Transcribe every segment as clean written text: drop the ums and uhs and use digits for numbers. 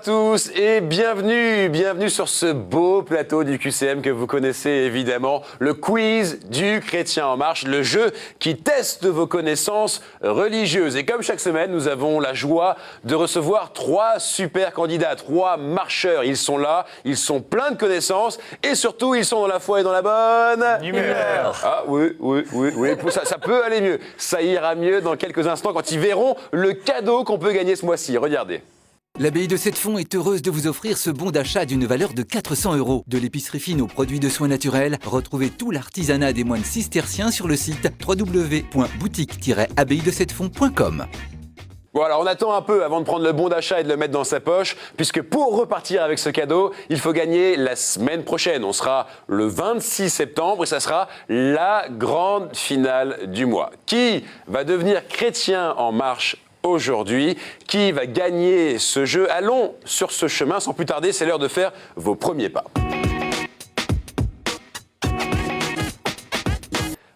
tous et bienvenue sur ce beau plateau du QCM que vous connaissez évidemment, le quiz du Chrétien en marche, le jeu qui teste vos connaissances religieuses. Et comme chaque semaine, nous avons la joie de recevoir 3 super candidats, 3 marcheurs. Ils sont là, ils sont pleins de connaissances et surtout, ils sont dans la foi et dans la bonne humeur. Ah oui, ça peut aller mieux. Ça ira mieux dans quelques instants quand ils verront le cadeau qu'on peut gagner ce mois-ci. Regardez. L'abbaye de Sept-Fonds est heureuse de vous offrir ce bon d'achat d'une valeur de 400 €. De l'épicerie fine aux produits de soins naturels, retrouvez tout l'artisanat des moines cisterciens sur le site www.boutique-abbayedesetfonds.com. Bon, alors on attend un peu avant de prendre le bon d'achat et de le mettre dans sa poche, puisque pour repartir avec ce cadeau, il faut gagner la semaine prochaine. On sera le 26 septembre et ça sera la grande finale du mois. Qui va devenir chrétien en marche aujourd'hui? Qui va gagner ce jeu? Allons sur ce chemin sans plus tarder, c'est l'heure de faire vos premiers pas.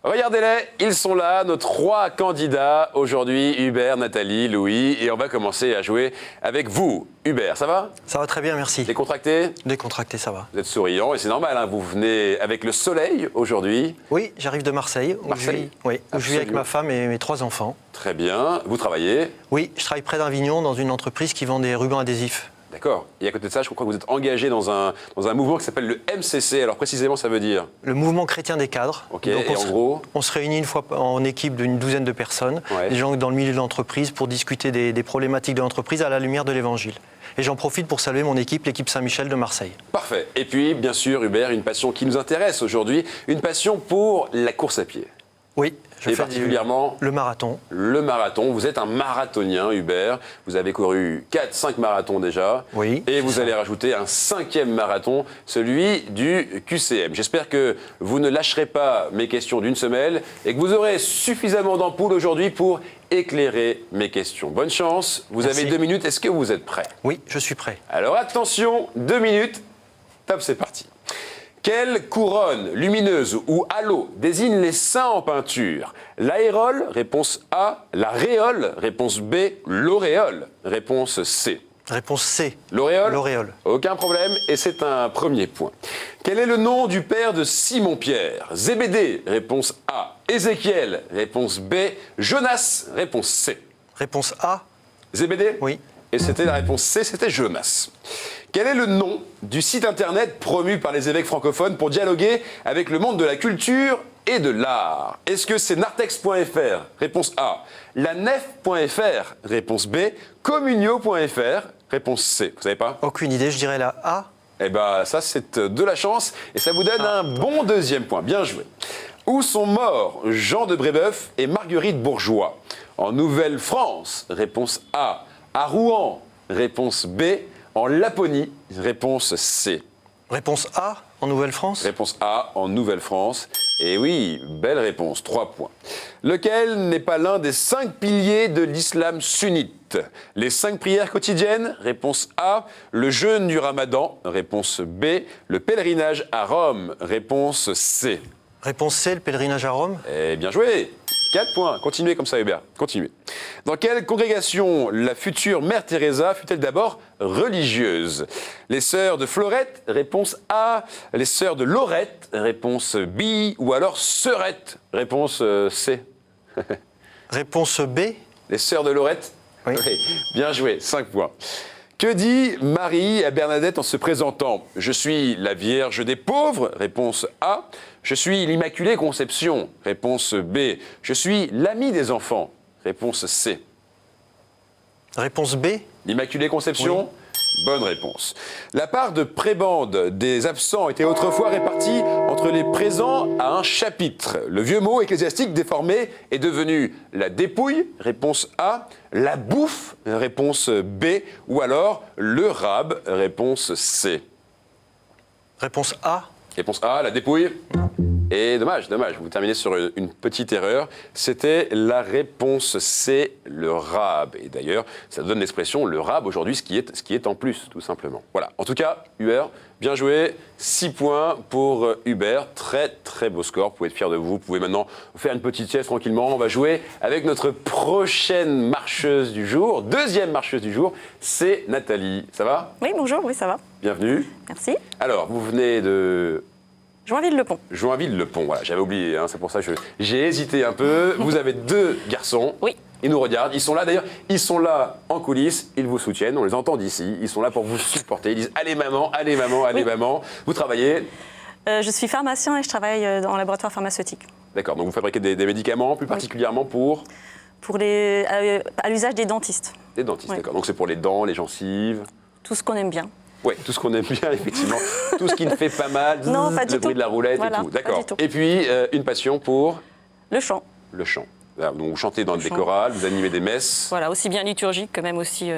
Regardez-les, ils sont là, nos 3 candidats aujourd'hui, Hubert, Nathalie, Louis, et on va commencer à jouer avec vous. Hubert, ça va? Ça va très bien, merci. Décontracté? Décontracté, ça va. Vous êtes souriant et c'est normal, hein, vous venez avec le soleil aujourd'hui. Oui, j'arrive de Marseille. Marseille? Où je vis avec ma femme et mes 3 enfants. Très bien, vous travaillez? Oui, je travaille près d'Avignon dans une entreprise qui vend des rubans adhésifs. D'accord. Et à côté de ça, je crois que vous êtes engagé dans un mouvement qui s'appelle le MCC. Alors précisément, ça veut dire? Le mouvement chrétien des cadres. Ok, donc et en gros? On se réunit une fois en équipe d'une douzaine de personnes, Ouais. des gens dans le milieu de l'entreprise, pour discuter des problématiques de l'entreprise à la lumière de l'Évangile. Et j'en profite pour saluer mon équipe, l'équipe Saint-Michel de Marseille. Parfait. Et puis, bien sûr, Hubert, une passion qui nous intéresse aujourd'hui, une passion pour la course à pied. Oui, je Et fais particulièrement le marathon. Le marathon. Vous êtes un marathonien, Hubert. Vous avez couru 4-5 marathons déjà. Oui. Et vous allez rajouter un 5e marathon, celui du QCM. J'espère que vous ne lâcherez pas mes questions d'une semelle et que vous aurez suffisamment d'ampoules aujourd'hui pour éclairer mes questions. Bonne chance. Vous Merci. avez 2 minutes. Est-ce que vous êtes prêts? Oui, je suis prêt. Alors attention, 2 minutes. Top, c'est parti. Quelle couronne lumineuse ou halo désigne les saints en peinture? L'aérole, réponse A. La réole, réponse B. L'auréole, réponse C. Réponse C. L'auréole? L'auréole. Aucun problème, et c'est un premier point. Quel est le nom du père de Simon-Pierre? Zébédée, réponse A. Ézéchiel, réponse B. Jonas, réponse C. Réponse A. Zébédée? Oui. Et c'était la réponse C, c'était Jonas. Quel est le nom du site internet promu par les évêques francophones pour dialoguer avec le monde de la culture et de l'art? Est-ce que c'est nartex.fr? Réponse A. Lanef.fr? Réponse B. Communio.fr? Réponse C. Vous savez pas? Aucune idée, je dirais la A. Eh bien, ça, c'est de la chance et ça vous donne un bon 2e point. Bien joué. Où sont morts Jean de Brébeuf et Marguerite Bourgeois? En Nouvelle-France? Réponse A. À Rouen? Réponse B. En Laponie? Réponse C. Réponse A, en Nouvelle-France. Réponse A, en Nouvelle-France. Et oui, belle réponse, 3 points. Lequel n'est pas l'un des 5 piliers de l'islam sunnite? Les 5 prières quotidiennes? Réponse A. Le jeûne du Ramadan? Réponse B. Le pèlerinage à Rome? Réponse C. Réponse C, le pèlerinage à Rome. Eh bien joué! 4 points. Continuez comme ça, Hubert. Continuez. Dans quelle congrégation la future mère Teresa fut-elle d'abord religieuse? Les sœurs de Florette? Réponse A. Les sœurs de Lorette? Réponse B. Ou alors Sœurette? Réponse C. Réponse B. Les sœurs de Lorette? Oui. Bien joué. 5 points. Que dit Marie à Bernadette en se présentant? Je suis la Vierge des pauvres? Réponse A. Je suis l'Immaculée Conception? Réponse B. Je suis l'ami des enfants? Réponse C. Réponse B. L'Immaculée Conception? Bonne réponse. La part de prébende des absents était autrefois répartie entre les présents à un chapitre. Le vieux mot ecclésiastique déformé est devenu la dépouille, réponse A, la bouffe, réponse B, ou alors le rab, réponse C. Réponse A. Réponse A, la dépouille. Et dommage, vous terminez sur une petite erreur. C'était la réponse C, le rab. Et d'ailleurs, ça donne l'expression le rab aujourd'hui, ce qui est en plus, tout simplement. Voilà. En tout cas, Hubert, Bien joué. 6 points pour Hubert. Très, très beau score. Vous pouvez être fiers de vous. Vous pouvez maintenant faire une petite sieste tranquillement. On va jouer avec notre prochaine marcheuse du jour. Deuxième marcheuse du jour, c'est Nathalie. Ça va? Oui, bonjour, oui, ça va. Bienvenue. Merci. Alors, vous venez de Joinville-le-Pont. Joinville-le-Pont. Voilà, j'avais oublié. Hein, c'est pour ça que j'ai hésité un peu. Vous avez 2 garçons. Oui. Ils nous regardent, ils sont là d'ailleurs, ils sont là en coulisses, ils vous soutiennent, on les entend d'ici, ils sont là pour vous supporter, ils disent allez maman, allez maman, allez maman. Vous travaillez? Je suis pharmacien et je travaille dans un laboratoire pharmaceutique. D'accord, donc vous fabriquez des médicaments, plus particulièrement pour À l'usage des dentistes. les dentistes, Oui. d'accord. Donc c'est pour les dents, les gencives. Tout ce qu'on aime bien. Oui, tout ce qu'on aime bien, effectivement. Tout ce qui ne fait pas mal, Non, pas du le bruit tout. de la roulette Voilà, et tout. pas D'accord. du tout. Et puis, une passion pour Le chant. le chant. Alors, donc, vous chantez dans Le des chant. chorales, vous animez des messes. Voilà, aussi bien liturgique que même aussi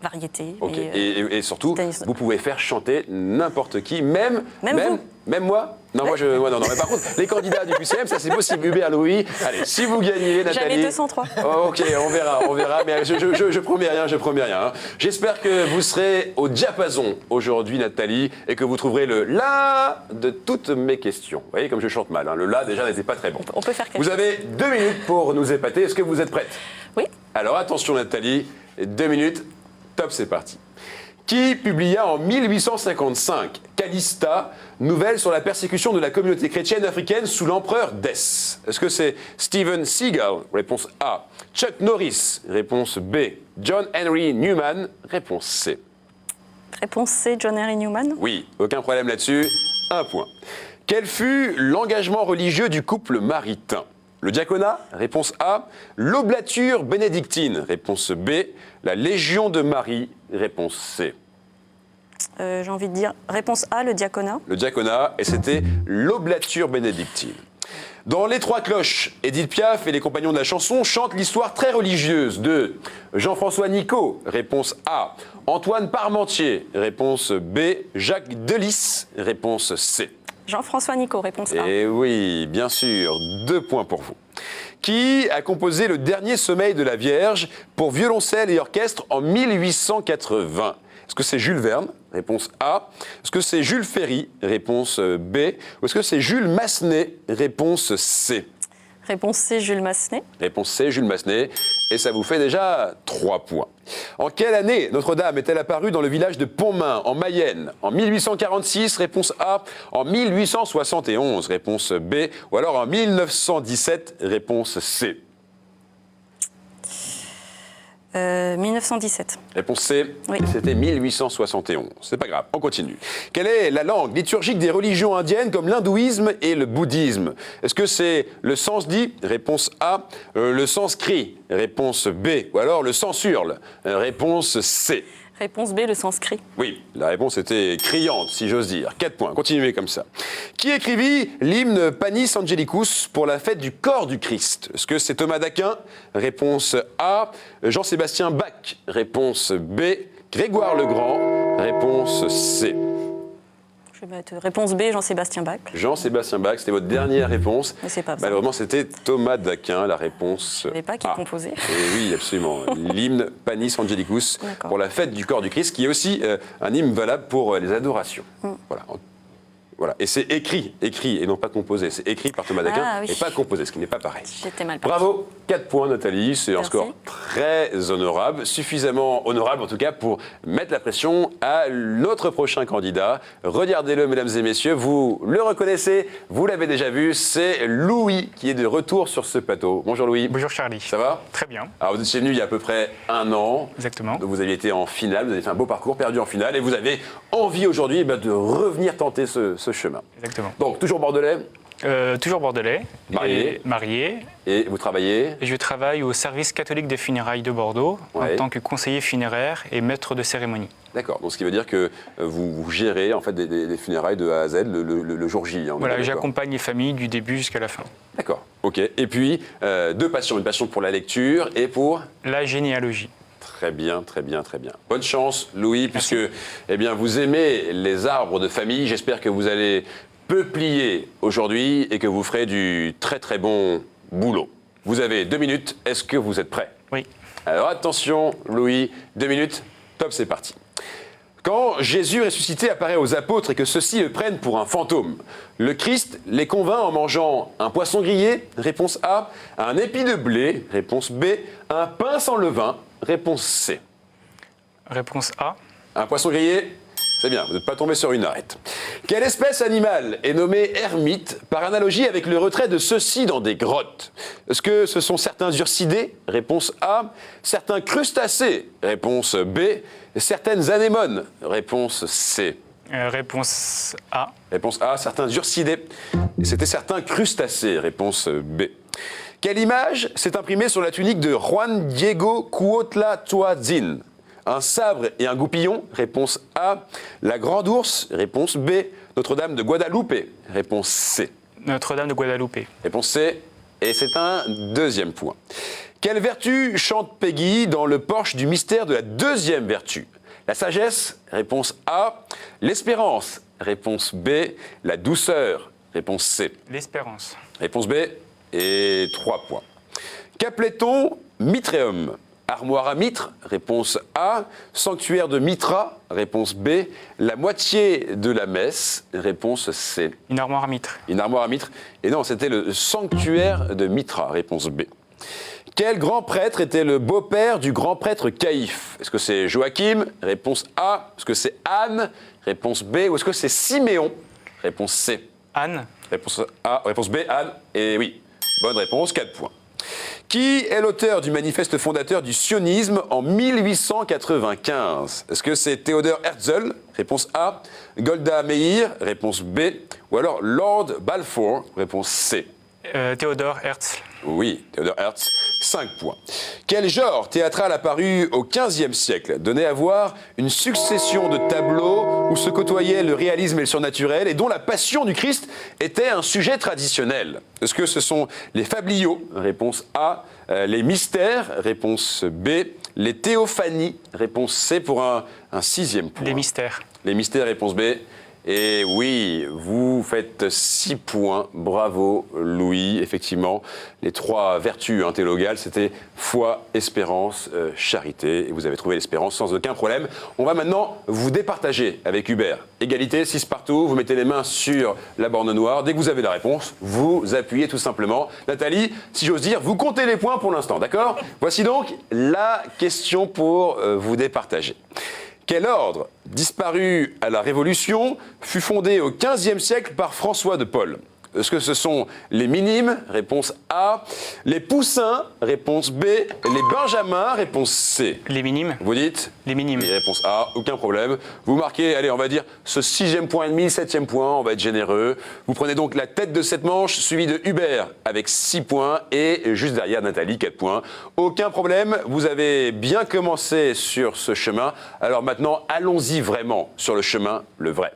variété. Ok. Et, Et surtout, tennis. vous pouvez faire chanter n'importe qui, même vous. même moi. Non, moi non. Mais par contre, les candidats du QCM, ça c'est possible. Hubert, Louis. Allez, si vous gagnez, Nathalie. Jamais 203. Oh, ok, on verra. Mais je promets rien. Hein. J'espère que vous serez au diapason aujourd'hui, Nathalie, et que vous trouverez le la de toutes mes questions. Vous voyez comme je chante mal. Hein. Le la déjà n'était pas très bon. On peut faire quelque Vous chose. avez 2 minutes pour nous épater. Est-ce que vous êtes prête? Oui. Alors attention Nathalie, 2 minutes, top, c'est parti. Qui publia en 1855 Calista, nouvelle sur la persécution de la communauté chrétienne africaine sous l'empereur Dès? Est-ce que c'est Stephen Seagal? Réponse A. Chuck Norris? Réponse B. John Henry Newman? Réponse C. Réponse C, John Henry Newman. Oui, aucun problème là-dessus. 1 point. Quel fut l'engagement religieux du couple maritain? Le diaconat? Réponse A. L'oblature bénédictine? Réponse B. La Légion de Marie? Réponse C. J'ai envie de dire réponse A, le diaconat. Le diaconat, et c'était l'oblature bénédictine. Dans Les Trois Cloches, Édith Piaf et les compagnons de la chanson chantent l'histoire très religieuse de Jean-François Nicot, réponse A. Antoine Parmentier, réponse B. Jacques Delis, réponse C. Jean-François Nicot, réponse A. Et oui, bien sûr, 2 points pour vous. Qui a composé le dernier sommeil de la Vierge pour violoncelle et orchestre en 1880? Est-ce que c'est Jules Verne? Réponse A. Est-ce que c'est Jules Ferry? Réponse B. Ou est-ce que c'est Jules Massenet? Réponse C. Réponse C, Jules Massenet. Réponse C, Jules Massenet. Et ça vous fait déjà 3 points. En quelle année Notre-Dame est-elle apparue dans le village de Pontmain, en Mayenne? En 1846, réponse A. En 1871, réponse B. Ou alors en 1917, réponse C. 1917. Réponse C, Oui. c'était 1871. C'est pas grave, on continue. Quelle est la langue liturgique des religions indiennes comme l'hindouisme et le bouddhisme? Est-ce que c'est le sanskrit? Réponse A. Le sanskrit? Réponse B. Ou alors le sansurle? Réponse C. Réponse B, le sanskrit. Oui, la réponse était criante, si j'ose dire. 4 points, continuez comme ça. Qui écrivit l'hymne Panis Angelicus pour la fête du corps du Christ? Est-ce que c'est Thomas d'Aquin? Réponse A. Jean-Sébastien Bach? Réponse B. Grégoire le Grand? Réponse C. Je vais mettre réponse B, Jean-Sébastien Bach. Jean-Sébastien Bach, c'était votre dernière réponse. Mais c'est pas ça. Malheureusement, c'était Thomas d'Aquin, la réponse Je ne savais pas qui A. composait. Et oui, absolument. L'hymne Panis Angelicus D'accord. pour la fête du corps du Christ, qui est aussi un hymne valable pour les adorations. Voilà. Voilà. Et c'est écrit, et non pas composé. C'est écrit par Thomas d'Aquin Ah, oui. et pas composé, ce qui n'est pas pareil. J'étais mal partie. Bravo, 4 points Nathalie, c'est un Merci. score très honorable, suffisamment honorable en tout cas pour mettre la pression à notre prochain candidat. Regardez-le mesdames et messieurs, vous le reconnaissez, vous l'avez déjà vu, c'est Louis qui est de retour sur ce plateau. Bonjour Louis. Bonjour Charlie. Ça va? Très bien, Alors vous étiez venu il y a à peu près 1 an. exactement. Donc vous aviez été en finale, vous avez fait un beau parcours, perdu en finale, et vous avez envie aujourd'hui de revenir tenter ce chemin. Exactement. Donc toujours bordelais, Toujours bordelais. Marié. Et marié. et vous travaillez. Et je travaille au service catholique des funérailles de Bordeaux Ouais. en tant que conseiller funéraire et maître de cérémonie. D'accord, donc ce qui veut dire que vous gérez en fait des funérailles de A à Z le jour J. Hein, on est Voilà, d'accord. j'accompagne les familles du début jusqu'à la fin. D'accord, ok. Et puis, 2 passions, une passion pour la lecture et pour... La généalogie. Très bien, très bien, très bien. Bonne chance, Louis, puisque eh bien, vous aimez les arbres de famille. J'espère que vous allez peuplier aujourd'hui et que vous ferez du très très bon boulot. Vous avez 2 minutes. Est-ce que vous êtes prêts? Oui. Alors attention, Louis, 2 minutes. Top, c'est parti. Quand Jésus ressuscité apparaît aux apôtres et que ceux-ci le prennent pour un fantôme, le Christ les convainc en mangeant un poisson grillé, réponse A, un épi de blé, réponse B, un pain sans levain, réponse C. Réponse A. Un poisson grillé, c'est bien, vous n'êtes pas tombé sur une arête. Quelle espèce animale est nommée ermite par analogie avec le retrait de ceux-ci dans des grottes? Est-ce que ce sont certains ursidés? Réponse A. Certains crustacés? Réponse B. Certaines anémones? Réponse C. Réponse A. Réponse A, certains ursidés. Et c'était certains crustacés. Réponse B. Quelle image s'est imprimée sur la tunique de Juan Diego Cuautla-Toazin? Un sabre et un goupillon? Réponse A. La grande ours? Réponse B. Notre-Dame de Guadalupe? Réponse C. Notre-Dame de Guadalupe. Réponse C. Et c'est un deuxième point. Quelle vertu chante Peggy dans le porche du mystère de la deuxième vertu? La sagesse? Réponse A. L'espérance? Réponse B. La douceur? Réponse C. L'espérance. Réponse B. Et 3 points. Qu'appelait-on mitréum? Armoire à mitre? Réponse A. Sanctuaire de Mitra? Réponse B. La moitié de la messe? Réponse C. Une armoire à mitre. Une armoire à mitre? Et non, c'était le sanctuaire de Mitra. Réponse B. Quel grand prêtre était le beau-père du grand prêtre Caïphe? Est-ce que c'est Joachim? Réponse A. Est-ce que c'est Anne? Réponse B. Ou est-ce que c'est Siméon? Réponse C. Anne. Réponse A. Réponse B. Anne. Et oui, bonne réponse, 4 points. Qui est l'auteur du manifeste fondateur du sionisme en 1895? Est-ce que c'est Theodor Herzl? Réponse A. Golda Meir? Réponse B. Ou alors Lord Balfour? Réponse C. Theodor Herzl. Oui, Theodor Herzl, 5 points. Quel genre théâtral apparu au XVe siècle donnait à voir une succession de tableaux où se côtoyaient le réalisme et le surnaturel et dont la passion du Christ était un sujet traditionnel? Est-ce que ce sont les fabliaux? Réponse A. Les mystères? Réponse B. Les théophanies? Réponse C pour un 6e point. Les mystères. Les mystères, réponse B. Et oui, vous faites 6 points. Bravo, Louis. Effectivement, les 3 vertus théologales, c'était foi, espérance, charité. Et vous avez trouvé l'espérance sans aucun problème. On va maintenant vous départager avec Hubert. Égalité, 6 partout. Vous mettez les mains sur la borne noire. Dès que vous avez la réponse, vous appuyez tout simplement. Nathalie, si j'ose dire, vous comptez les points pour l'instant, d'accord? Voici donc la question pour vous départager. Quel ordre, disparu à la Révolution, fut fondé au XVe siècle par François de Paul? Est-ce que ce sont les minimes? Réponse A. Les poussins? Réponse B. Les benjamins? Réponse C. Les minimes. Vous dites? Les minimes. Et réponse A, aucun problème. Vous marquez, allez, on va dire ce 6e point et demi, 7e point, on va être généreux. Vous prenez donc la tête de cette manche, suivi de Hubert avec 6 points et juste derrière Nathalie, 4 points. Aucun problème, vous avez bien commencé sur ce chemin. Alors maintenant, allons-y vraiment sur le chemin, le vrai.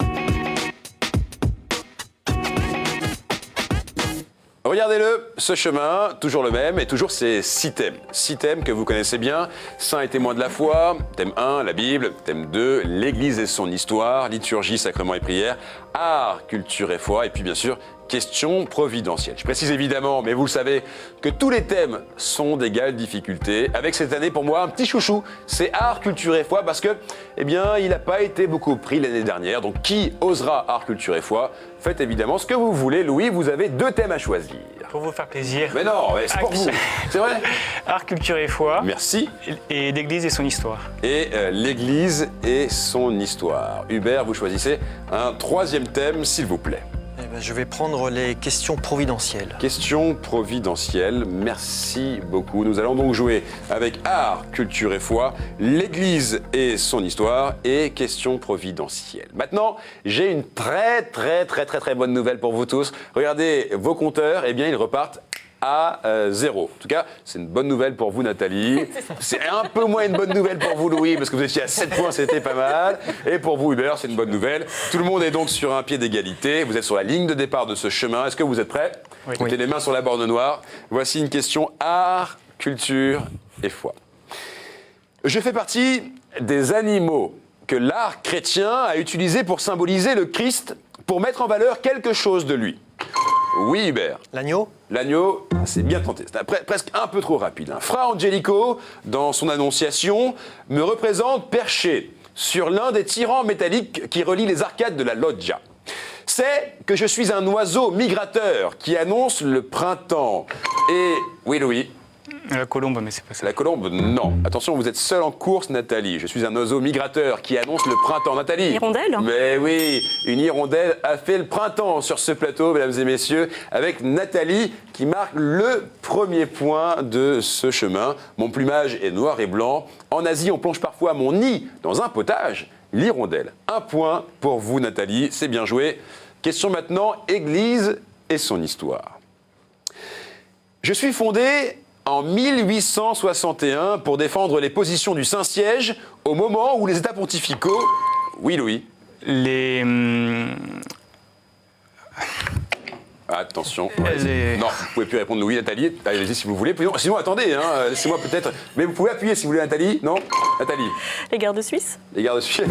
Regardez-le, ce chemin, toujours le même, et toujours ces 6 thèmes. 6 thèmes que vous connaissez bien. Saints et témoins de la foi. Thème 1, la Bible. Thème 2, l'Église et son histoire. Liturgie, sacrement et prière. Art, culture et foi. Et puis bien sûr, questions providentielles. Je précise évidemment, mais vous le savez, que tous les thèmes sont d'égale difficulté. Avec cette année, pour moi, un petit chouchou, c'est art, culture et foi, parce que, eh bien, il n'a pas été beaucoup pris l'année dernière. Donc, qui osera art, culture et foi? Faites évidemment ce que vous voulez. Louis, vous avez 2 thèmes à choisir. Pour vous faire plaisir. Mais non, c'est pour vous. C'est vrai? Art, culture et foi. Merci. Et l'Église et son histoire. Et l'Église et son histoire. Hubert, vous choisissez un 3e thème, s'il vous plaît. Eh ben, je vais prendre les questions providentielles. Question providentielle, merci beaucoup. Nous allons donc jouer avec art, culture et foi, l'Église et son histoire et question providentielle. Maintenant, j'ai une très bonne nouvelle pour vous tous. Regardez vos compteurs, eh bien ils repartent à 0. En tout cas, c'est une bonne nouvelle pour vous, Nathalie. C'est un peu moins une bonne nouvelle pour vous, Louis, parce que vous étiez à 7 points, c'était pas mal. Et pour vous, Hubert, c'est une bonne nouvelle. Tout le monde est donc sur un pied d'égalité. Vous êtes sur la ligne de départ de ce chemin. Est-ce que vous êtes prêts? Oui. Mettez les mains sur la borne noire. Voici une question art, culture et foi. Je fais partie des animaux que l'art chrétien a utilisé pour symboliser le Christ, pour mettre en valeur quelque chose de lui. Oui, Hubert. L'agneau? L'agneau, c'est bien tenté. C'est presque un peu trop rapide. Fra Angelico, dans son annonciation, me représente perché sur l'un des tirants métalliques qui relient les arcades de la loggia. C'est que je suis un oiseau migrateur qui annonce le printemps. Et oui, Louis. La colombe, mais c'est pas ça. La colombe, non. Attention, vous êtes seule en course, Nathalie. Je suis un oiseau migrateur qui annonce le printemps. Nathalie. Hirondelle? Mais oui, une hirondelle a fait le printemps sur ce plateau, mesdames et messieurs, avec Nathalie qui marque le premier point de ce chemin. Mon plumage est noir et blanc. En Asie, on plonge parfois mon nid dans un potage. L'hirondelle. Un point pour vous, Nathalie. C'est bien joué. Question maintenant, Église et son histoire. Je suis fondé en 1861 pour défendre les positions du Saint-Siège au moment où les États pontificaux... Oui, Louis. Les. Attention. Les- Non, vous pouvez plus répondre, Louis. Nathalie, allez-y si vous voulez. Sinon, attendez, hein, laissez-moi peut-être... Mais vous pouvez appuyer si vous voulez, Nathalie. Non, Nathalie. Les gardes suisses? Les gardes suisses,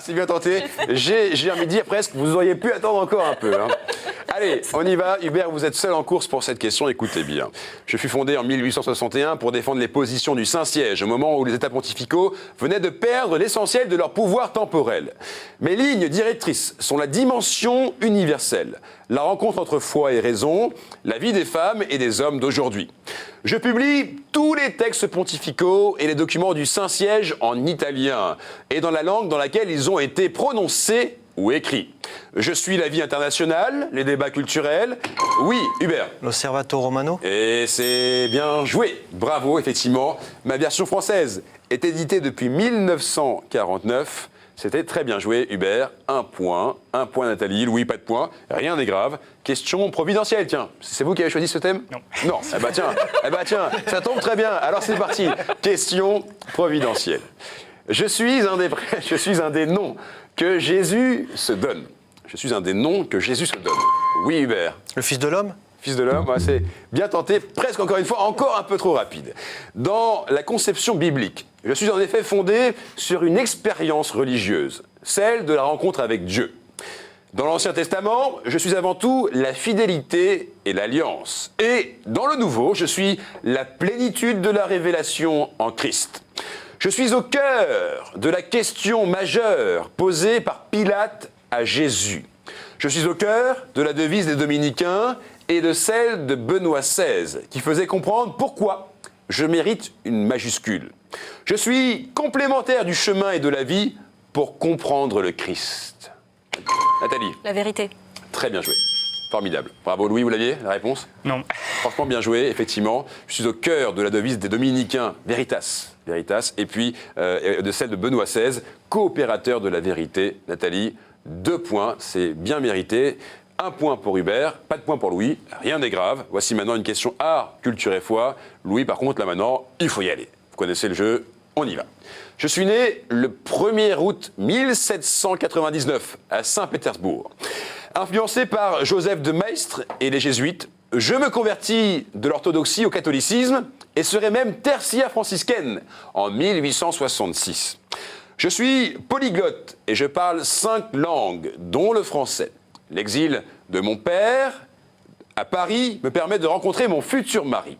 c'est bien tenté. J'ai envie de dire presque, vous auriez pu attendre encore un peu. Hein. Allez, on y va. Hubert, vous êtes seul en course pour cette question, écoutez bien. Je fus fondé en 1861 pour défendre les positions du Saint-Siège, au moment où les États pontificaux venaient de perdre l'essentiel de leur pouvoir temporel. Mes lignes directrices sont la dimension universelle, la rencontre entre foi et raison, la vie des femmes et des hommes d'aujourd'hui. Je publie tous les textes pontificaux et les documents du Saint-Siège en italien et dans la langue dans laquelle ils ont été prononcés ou écrits. Je suis la vie internationale, les débats culturels. Oui, Hubert. L'Osservato Romano? Et c'est bien joué. Bravo, effectivement. Ma version française est éditée depuis 1949. C'était très bien joué, Hubert. Un point Nathalie. Louis, pas de point. Rien n'est grave. Question providentielle, tiens. C'est vous qui avez choisi ce thème? Non. Non. Eh bah tiens, ça tombe très bien. Alors c'est parti. Question providentielle. Je suis un des noms que Jésus se donne. Je suis un des noms que Jésus se donne. Oui, Hubert. Le Fils de l'homme? Fils de l'homme, ouais, c'est bien tenté, presque encore une fois, encore un peu trop rapide. Dans la conception biblique, je suis en effet fondé sur une expérience religieuse, celle de la rencontre avec Dieu. Dans l'Ancien Testament, je suis avant tout la fidélité et l'alliance. Et dans le Nouveau, je suis la plénitude de la révélation en Christ. Je suis au cœur de la question majeure posée par Pilate à Jésus. Je suis au cœur de la devise des Dominicains et de celle de Benoît XVI, qui faisait comprendre pourquoi je mérite une majuscule. Je suis complémentaire du chemin et de la vie pour comprendre le Christ. Nathalie. La vérité. Très bien joué. Formidable. Bravo Louis, vous l'aviez, la réponse? Non. Franchement bien joué, effectivement. Je suis au cœur de la devise des Dominicains, Veritas, et puis de celle de Benoît XVI, coopérateur de la vérité. Nathalie, 2 points, c'est bien mérité. 1 point pour Hubert, pas de point pour Louis, rien n'est grave. Voici maintenant une question art, culture et foi. Louis, par contre, là maintenant, il faut y aller. Vous connaissez le jeu, on y va. Je suis né le 1er août 1799 à Saint-Pétersbourg. Influencé par Joseph de Maistre et les jésuites, je me convertis de l'orthodoxie au catholicisme et serai même tertiaire franciscaine en 1866. Je suis polyglotte et je parle 5 langues, dont le français. L'exil de mon père à Paris me permet de rencontrer mon futur mari.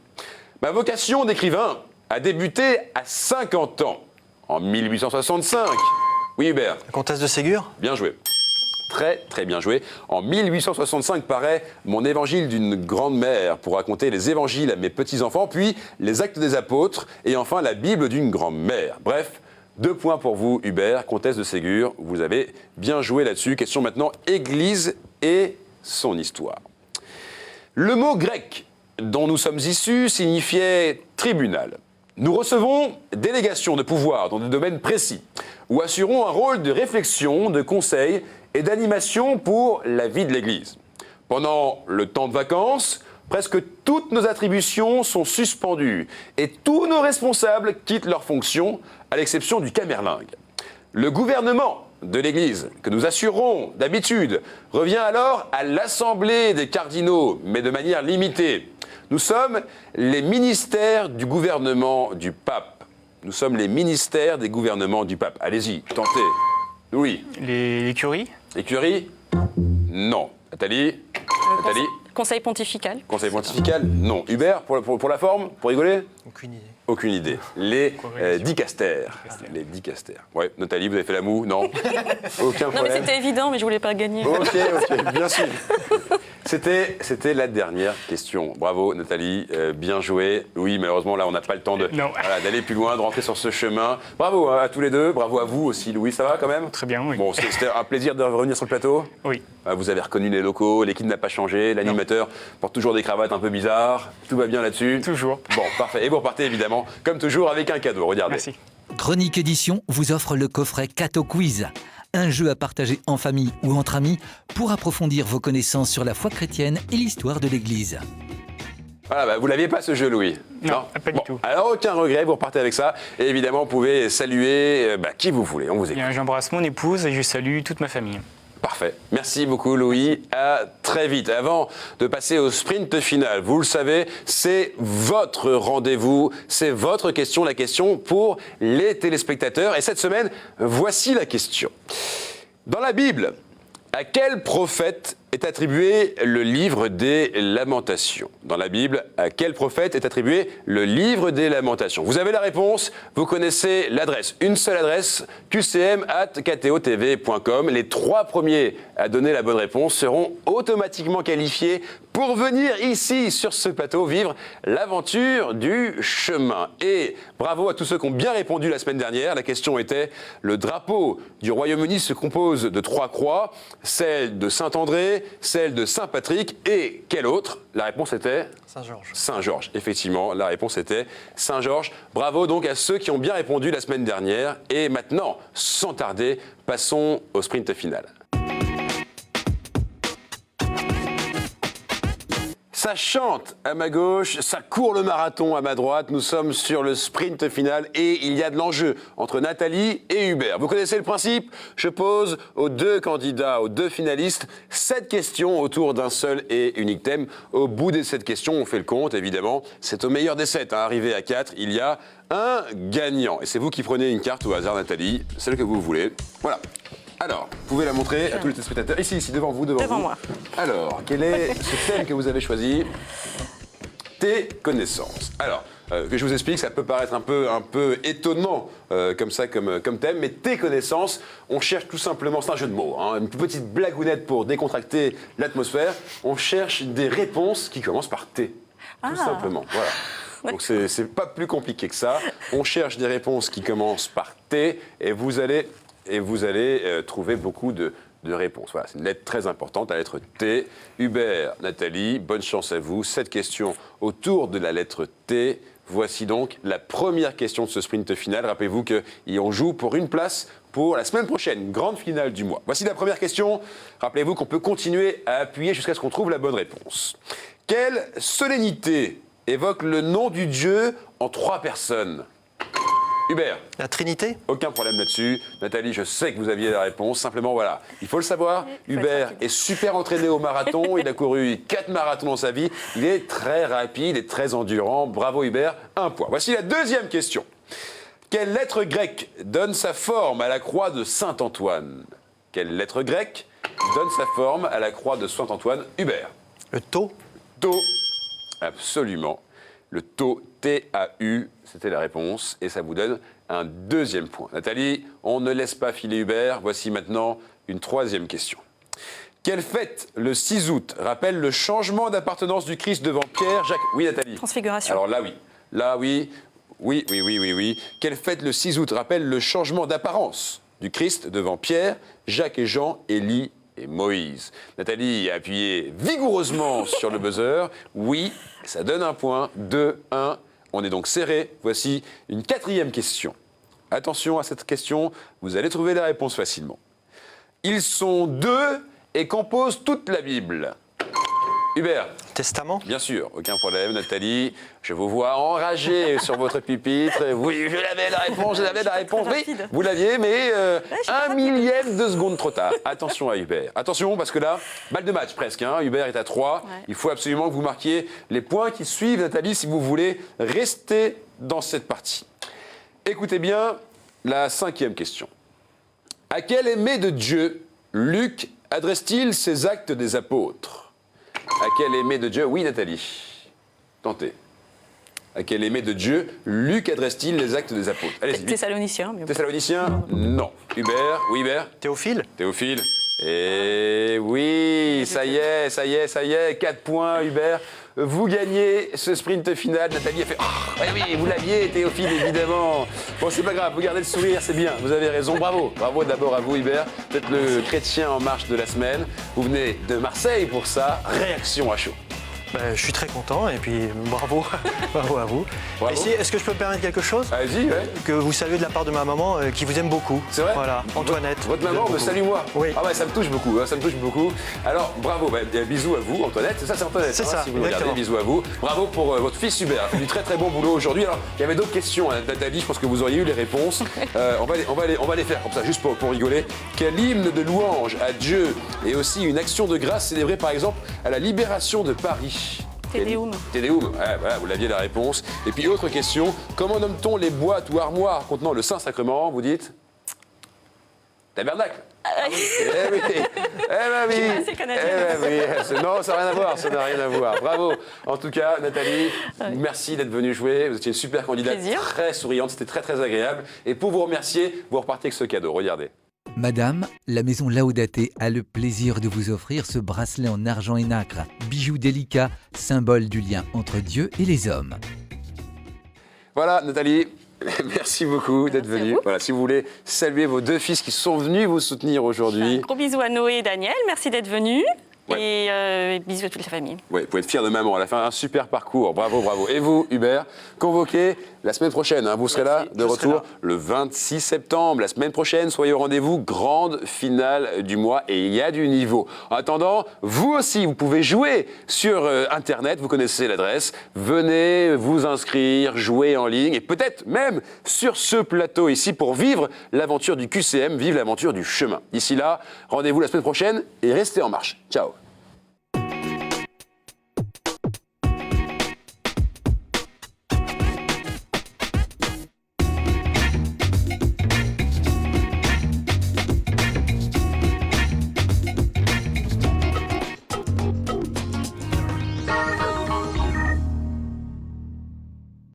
Ma vocation d'écrivain a débuté à 50 ans, en 1865. Oui, Hubert. La comtesse de Ségur? Bien joué. Très, très bien joué. En 1865 paraît mon évangile d'une grande-mère pour raconter les évangiles à mes petits-enfants, puis les actes des apôtres, et enfin la Bible d'une grand-mère. Bref, 2 points pour vous, Hubert, comtesse de Ségur. Vous avez bien joué là-dessus. Question maintenant, Église et son histoire. Le mot grec dont nous sommes issus signifiait tribunal. Nous recevons délégation de pouvoir dans des domaines précis, où assurons un rôle de réflexion, de conseil et d'animation pour la vie de l'Église. Pendant le temps de vacances, presque toutes nos attributions sont suspendues et tous nos responsables quittent leurs fonctions, à l'exception du camerlingue. Le gouvernement de l'Église, que nous assurons d'habitude, revient alors à l'Assemblée des cardinaux, mais de manière limitée. Nous sommes les ministères du gouvernement du pape. Nous sommes les ministères des gouvernements du pape. Allez-y, tentez. Oui. Les curies? L'écurie? Non. Nathalie? Nathalie? Conseil pontifical. Conseil pontifical? Non. Hubert, pour la forme? Pour rigoler? Aucune idée. Aucune idée. Les Corrélation. dicastères. Les dicastères. Ouais, Nathalie, vous avez fait la moue? Non. Aucun Non, mais problème. c'était évident, mais je voulais pas gagner. Ok, bien sûr. C'était la dernière question. Bravo Nathalie, bien joué. Oui, malheureusement là on n'a pas le temps d'aller plus loin, de rentrer sur ce chemin. Bravo à tous les deux, bravo à vous aussi Louis, ça va quand même? Très bien, oui. Bon, c'était un plaisir de revenir sur le plateau. Oui. Vous avez reconnu les locaux, l'équipe n'a pas changé, l'animateur porte toujours des cravates un peu bizarres. Tout va bien là-dessus? Toujours. Bon, parfait. Et vous repartez évidemment, comme toujours, avec un cadeau. Regardez. Merci. Chronique Édition vous offre le coffret Cato Quiz, un jeu à partager en famille ou entre amis pour approfondir vos connaissances sur la foi chrétienne et l'histoire de l'Église. Voilà, vous l'aviez pas ce jeu, Louis? Non, pas du tout. Alors aucun regret, vous repartez avec ça. Et évidemment, vous pouvez saluer qui vous voulez. On vous écoute. Bien, j'embrasse mon épouse et je salue toute ma famille. Parfait. Merci beaucoup, Louis. À très vite. Avant de passer au sprint final, vous le savez, c'est votre rendez-vous, c'est votre question, la question pour les téléspectateurs. Et cette semaine, voici la question. Dans la Bible, à quel prophète est attribué le livre des Lamentations? Dans la Bible, à quel prophète est attribué le livre des Lamentations? Vous avez la réponse, vous connaissez l'adresse. Une seule adresse, qcm@ktotv.com. Les 3 premiers à donner la bonne réponse seront automatiquement qualifiés pour venir ici, sur ce plateau, vivre l'aventure du chemin. Et bravo à tous ceux qui ont bien répondu la semaine dernière. La question était, le drapeau du Royaume-Uni se compose de 3 croix, celle de Saint-André, celle de Saint-Patrick et quelle autre? La réponse était Saint-Georges. Saint-Georges, effectivement, la réponse était Saint-Georges. Bravo donc à ceux qui ont bien répondu la semaine dernière. Et maintenant, sans tarder, passons au sprint final. Ça chante à ma gauche, ça court le marathon à ma droite. Nous sommes sur le sprint final et il y a de l'enjeu entre Nathalie et Hubert. Vous connaissez le principe? Je pose aux 2 candidats, aux 2 finalistes, 7 questions autour d'un seul et unique thème. Au bout des 7 questions, on fait le compte, évidemment. C'est au meilleur des 7. Arrivé à 4, il y a un gagnant. Et c'est vous qui prenez une carte au hasard, Nathalie, celle que vous voulez. Voilà. Alors, vous pouvez la montrer à tous les téléspectateurs. Ici, devant vous, devant vous. moi. Alors, quel est ce thème que vous avez choisi? Tes connaissances. Alors, que je vous explique, ça peut paraître un peu étonnant comme ça, comme thème, mais tes connaissances, on cherche tout simplement, c'est un jeu de mots, hein, une petite blagounette pour décontracter l'atmosphère. On cherche des réponses qui commencent par T. Tout simplement, voilà. Donc c'est pas plus compliqué que ça. On cherche des réponses qui commencent par T et vous allez trouver beaucoup de réponses. Voilà, c'est une lettre très importante, la lettre T. Hubert, Nathalie, bonne chance à vous. 7 questions autour de la lettre T. Voici donc la première question de ce sprint final. Rappelez-vous qu'on joue pour une place pour la semaine prochaine, grande finale du mois. Voici la première question. Rappelez-vous qu'on peut continuer à appuyer jusqu'à ce qu'on trouve la bonne réponse. Quelle solennité évoque le nom du Dieu en 3 personnes? Hubert. La Trinité? Aucun problème là-dessus. Nathalie, je sais que vous aviez la réponse. Simplement, voilà, il faut le savoir. Hubert est super entraîné au marathon. Il a couru 4 marathons dans sa vie. Il est très rapide et très endurant. Bravo Hubert, 1 point. Voici la deuxième question. Quelle lettre grecque donne sa forme à la croix de Saint-Antoine? Quelle lettre grecque donne sa forme à la croix de Saint-Antoine? Hubert. Le tau? Tau. Absolument. Le tau, T-A-U, c'était la réponse, et ça vous donne un 2e point. Nathalie, on ne laisse pas filer Hubert. Voici maintenant une 3e question. Quelle fête, le 6 août, rappelle le changement d'appartenance du Christ devant Pierre, Jacques... Oui, Nathalie. Transfiguration. Alors là, oui. Là, oui. Oui. Quelle fête, le 6 août, rappelle le changement d'apparence du Christ devant Pierre, Jacques et Jean, Élie et Moïse? Nathalie a appuyé vigoureusement sur le buzzer. Oui, ça donne un point. 2-1. On est donc serré. Voici une 4e question. Attention à cette question, vous allez trouver la réponse facilement. Ils sont 2 et composent toute la Bible. Hubert. Testament? Bien sûr, aucun problème. Nathalie, je vous vois enragé sur votre pupitre. Oui, je l'avais la réponse, Oui, vous l'aviez, mais 1 millième de seconde trop tard. Attention à Hubert. Attention, parce que là, balle de match presque. Hein. Hubert est à 3. Ouais. Il faut absolument que vous marquiez les points qui suivent, Nathalie, si vous voulez rester dans cette partie. Écoutez bien la 5e question. À quel aimé de Dieu Luc adresse-t-il ses actes des apôtres? À quel aimé de Dieu? Oui, Nathalie. Tentez. À quel aimé de Dieu Luc adresse-t-il les actes des apôtres? Allez-y. vite. Thessaloniciens. Mais... Thessaloniciens? Non. Hubert? Oui, Hubert? Théophile? Théophile? Et oui, ça y est, 4 points, Hubert. Vous gagnez ce sprint final. Nathalie a fait « Oh, oui, vous l'aviez, Théophile, évidemment !» Bon, c'est pas grave, vous gardez le sourire, c'est bien, vous avez raison, bravo. Bravo d'abord à vous, Hubert. Vous êtes le chrétien en marche de la semaine. Vous venez de Marseille pour ça. Réaction à chaud. Ben, je suis très content et puis bravo, bravo à vous. Bravo. Et si, est-ce que je peux me permettre quelque chose? Allez-y, ouais. Que vous saluez de la part de ma maman qui vous aime beaucoup. C'est vrai? Voilà, Antoinette. Votre vous aime maman me beaucoup. salue moi. Oui. Ah ouais, ça me touche beaucoup, hein, ça me touche beaucoup. Alors, bravo, bisous à vous, Antoinette. C'est ça, c'est Antoinette. C'est ça, si vous le regardez, exactement. bisous à vous. Bravo pour votre fils Hubert. Il a fait du très très bon boulot aujourd'hui. Alors, il y avait d'autres questions, hein, Nathalie, je pense que vous auriez eu les réponses. On va les faire comme ça, juste pour rigoler. Quel hymne de louange à Dieu et aussi une action de grâce célébrée par exemple à la libération de Paris? Te Deum. Te Deum, ouais, voilà, vous l'aviez la réponse. Et puis autre question, comment nomme-t-on les boîtes ou armoires contenant le Saint-Sacrement? Vous dites tabernacle. Eh oui, C'est canadien. Non, ça n'a rien à voir, ça n'a rien à voir. Bravo. En tout cas, Nathalie, merci d'être venue jouer. Vous étiez une super candidate, Plaisir. très souriante, c'était très très agréable. Et pour vous remercier, vous repartez avec ce cadeau. Regardez. Madame, la maison Laudate a le plaisir de vous offrir ce bracelet en argent et nacre, bijou délicat, symbole du lien entre Dieu et les hommes. Voilà, Nathalie. Merci beaucoup d'être Merci à venue. vous. Voilà, si vous voulez saluer vos 2 fils qui sont venus vous soutenir Un aujourd'hui. gros bisou à Noé et Daniel. Merci d'être venus. Ouais. Et bisous à toute la famille. Ouais, vous pouvez être fier de maman. Elle a fait un super parcours. Bravo, bravo. Et vous, Hubert, convoqué la semaine prochaine. Hein, vous serez là, de je serai retour là. le 26 septembre. La semaine prochaine, soyez au rendez-vous. Grande finale du mois et il y a du niveau. En attendant, vous aussi, vous pouvez jouer sur Internet. Vous connaissez l'adresse. Venez vous inscrire, jouer en ligne et peut-être même sur ce plateau ici pour vivre l'aventure du QCM, vivre l'aventure du chemin. D'ici là, rendez-vous la semaine prochaine et restez en marche. Ciao.